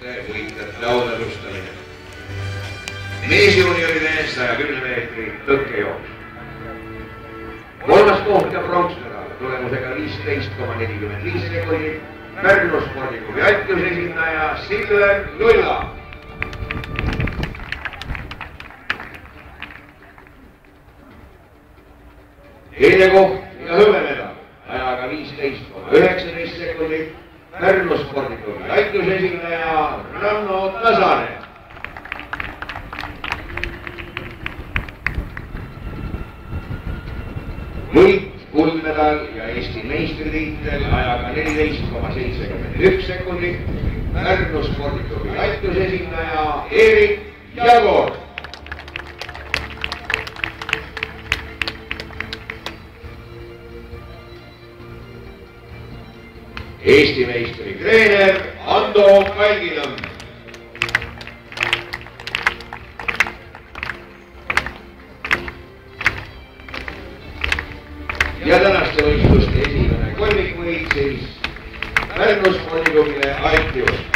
meeste võitjate autasustamine. Meesjuunioride 110 meetri tõkkejooks. Kolmas koht ja pronksmedal tulemusega 15,45 sekundit. Pärnu spordiklubi Atjuse esindaja Silver Lulla. Teine koht ja hõbemedal ajaga 15,19 sekundit. Pärnu spordiklubi Atjuse esindaja Ranno Tasane. Võit, kuldmedal ja Eesti meistritiitel ajaga 14,71 sekundit. Pärnu spordiklubi Atjuse esindaja Erik Jagor. Eesti meistri treener Ando Kalginõmm. Ja tänaste võistluste esimene kolmikvõit siis Pärnu spordiklubile Atjus.